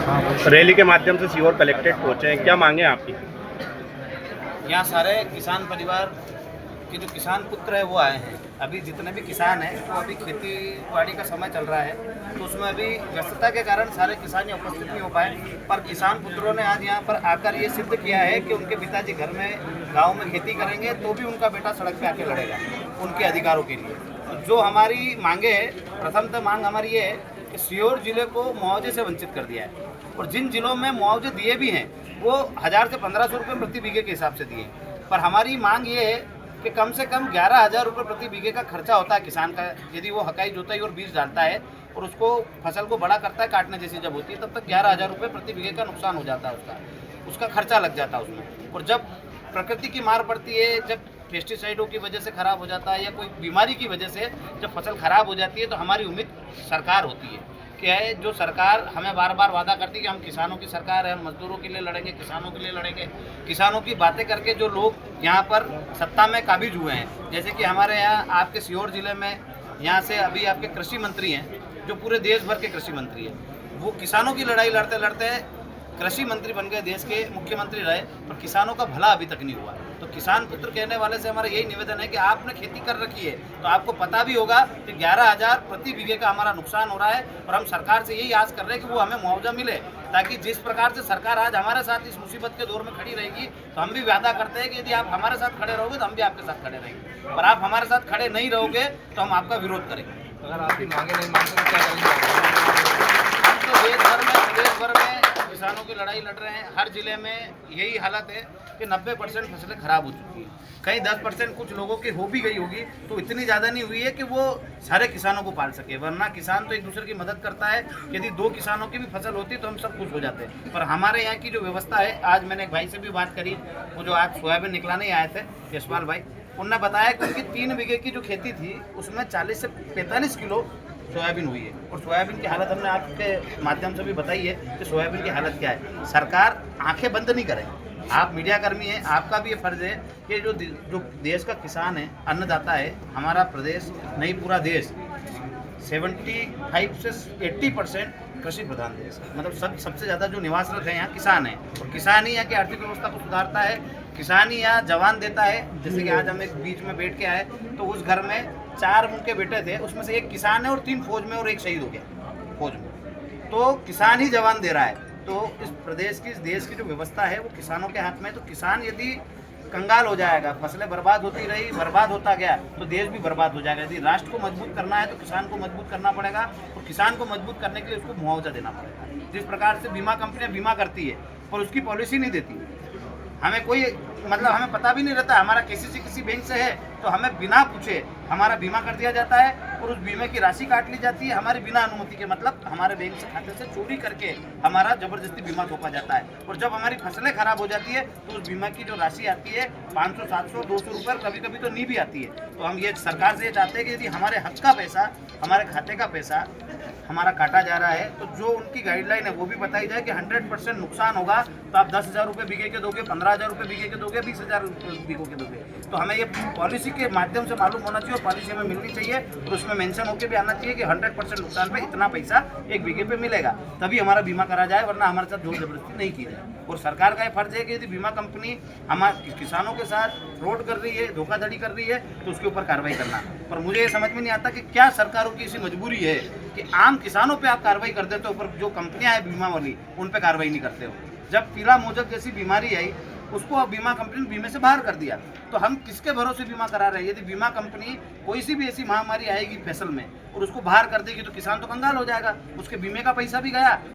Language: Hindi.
रैली के माध्यम से सीहोर कलेक्ट्रेट पहुंचे हैं, क्या मांगे आपकी? यहाँ सारे किसान परिवार के जो किसान पुत्र है वो आए हैं। अभी जितने भी किसान हैं वो अभी खेती बाड़ी का समय चल रहा है, तो उसमें अभी व्यस्तता के कारण सारे किसान यहाँ उपस्थित नहीं हो पाए। पर किसान पुत्रों ने आज यहाँ पर आकर ये सिद्ध किया है कि उनके पिताजी घर में गाँव में खेती करेंगे तो भी उनका बेटा सड़क पे आके लड़ेगा उनके अधिकारों के लिए। तो जो हमारी मांगे है, प्रथमतः मांग हमारी ये है कि सीहोर जिले को मुआवजे से वंचित कर दिया है, और जिन जिलों में मुआवजे दिए भी हैं वो 1000 से 1500 रुपये प्रति बीघे के हिसाब से दिए। पर हमारी मांग ये है कि कम से कम 11,000 रुपये प्रति बीघे का खर्चा होता है किसान का, यदि वो हकाई जोताई और बीज डालता है और उसको फसल को बड़ा करता है, काटने जैसी जब होती है तब तक 11,000 रुपये प्रति बीघे का नुकसान हो जाता है, उसका खर्चा लग जाता है उसमें। और जब प्रकृति की मार पड़ती है, जब पेस्टिसाइडों की वजह से खराब हो जाता है या कोई बीमारी की वजह से जब फसल खराब हो जाती है, तो हमारी उम्मीद सरकार होती है। क्या है, जो सरकार हमें बार बार वादा करती है कि हम किसानों की सरकार है, हम मजदूरों के लिए लड़ेंगे, किसानों के लिए लड़ेंगे। किसानों की बातें करके जो लोग यहाँ पर सत्ता में काबिज हुए हैं, जैसे कि हमारे यहाँ आपके सीहोर जिले में यहाँ से अभी आपके कृषि मंत्री हैं, जो पूरे देश भर के कृषि मंत्री हैं, वो किसानों की लड़ाई लड़ते लड़ते कृषि मंत्री बन गए, देश के मुख्यमंत्री रहे, पर किसानों का भला अभी तक नहीं हुआ। तो किसान पुत्र कहने वाले से हमारा यही निवेदन है कि आपने खेती कर रखी है तो आपको पता भी होगा कि 11,000 प्रति बीघे का हमारा नुकसान हो रहा है, और हम सरकार से यही आस कर रहे हैं कि वो हमें मुआवजा मिले, ताकि जिस प्रकार से सरकार आज हमारे साथ इस मुसीबत के दौर में खड़ी रहेगी, तो हम भी वादा करते हैं कि यदि आप हमारे साथ खड़े रहोगे तो हम भी आपके साथ खड़े रहेंगे, पर आप हमारे साथ खड़े नहीं रहोगे तो हम आपका विरोध करेंगे। अगर आपकी मांगे नहीं मानते तो क्या करेंगे? हम तो देश भर में किसानों की लड़ाई लड़ रहे हैं। हर जिले में यही हालत है कि 90% फसलें खराब हो चुकी हैं, कहीं 10% कुछ लोगों की हो भी गई होगी, तो इतनी ज़्यादा नहीं हुई है कि वो सारे किसानों को पाल सके। वरना किसान तो एक दूसरे की मदद करता है, यदि 2 किसानों की भी फसल होती तो हम सब खुश हो जाते हैं। पर हमारे यहाँ की जो व्यवस्था है, आज मैंने एक भाई से भी बात करी, वो जो आज सोयाबीन निकलाने आए थे, यशपाल भाई, उन्होंने बताया कि उनकी 3 बीघे की जो खेती थी उसमें 40 से 45 किलो सोयाबीन हुई है। और सोयाबीन की हालत हमने आपके माध्यम से भी बताई है कि सोयाबीन की हालत क्या है। सरकार आंखें बंद नहीं करे, आप मीडिया कर्मी हैं, आपका भी ये फर्ज है कि जो देश का किसान है, अन्नदाता है, हमारा प्रदेश नहीं पूरा देश 75 से 80% कृषि प्रधान देश है। मतलब सबसे ज़्यादा जो निवासरत है यहाँ किसान है, और किसान ही यहाँ की आर्थिक व्यवस्था को सुधारता है, किसान ही यहाँ जवान देता है। जैसे कि आज हम एक बीच में बैठ के आए तो उस घर में 4 उनके बेटे थे, उसमें से 1 किसान है और 3 फौज में और 1 शहीद हो गया फौज में। तो किसान ही जवान दे रहा है। तो इस प्रदेश की, इस देश की जो व्यवस्था है वो किसानों के हाथ में है। तो किसान यदि कंगाल हो जाएगा, फसलें बर्बाद होती रही, बर्बाद होता गया, तो देश भी बर्बाद हो जाएगा। यदि राष्ट्र को मजबूत करना है तो किसान को मजबूत करना पड़ेगा, और किसान को मजबूत करने के लिए उसको मुआवजा देना पड़ेगा। जिस प्रकार से बीमा कंपनियां बीमा करती है पर उसकी पॉलिसी नहीं देती, हमें कोई मतलब हमें पता भी नहीं रहता, हमारा किसी बैंक से है तो हमें बिना पूछे हमारा बीमा कर दिया जाता है, और उस बीमे की राशि काट ली जाती है हमारी बिना अनुमति के। मतलब हमारे बैंक से खाते से चोरी करके हमारा जबरदस्ती बीमा थोपा जाता है, और जब हमारी फसलें खराब हो जाती है तो उस बीमा की जो राशि आती है 500, 700, 200 रुपये, कभी कभी तो नहीं भी आती है। तो हम ये सरकार से ये चाहते हैं कि यदि हमारे हक का पैसा, हमारे खाते का पैसा हमारा काटा जा रहा है, तो जो उनकी गाइडलाइन है वो भी बताई जाए कि 100% नुकसान होगा तो आप 10,000 रुपये बीघे के दोगे, 15,000 रुपये बीघे के दोगे, 20,000 बीघों के दोगे। तो हमें ये पॉलिसी के माध्यम से मालूम होना चाहिए, और पॉलिसी हमें मिलनी चाहिए, और उसमें मेंशन होकर भी आना चाहिए कि 100% नुकसान पे इतना पैसा 1 बीघे पे मिलेगा, तभी हमारा बीमा करा जाए, वरना हमारे साथ जोर जबरदस्ती नहीं की जाए। और सरकार का ये फर्ज है कि यदि बीमा कंपनी हमारे किसानों के साथ फ्रॉड कर रही है, धोखाधड़ी कर रही है, तो उसके ऊपर कार्रवाई करना। पर मुझे ये समझ में नहीं आता कि क्या सरकारों की ऐसी मजबूरी है कि आम किसानों पे आप कार्रवाई कर देते हो, पर जो कंपनियां हैं बीमा वाली उन पे कार्रवाई नहीं करते हो। जब पीला मोजक जैसी बीमारी आई उसको अब बीमा कंपनी ने बीमे से बाहर कर दिया, तो हम किसके भरोसे बीमा करा रहे हैं? यदि बीमा कंपनी कोई सी भी ऐसी महामारी आएगी फसल में और उसको बाहर कर देगी तो किसान तो कंगाल हो जाएगा, उसके बीमे का पैसा भी गया।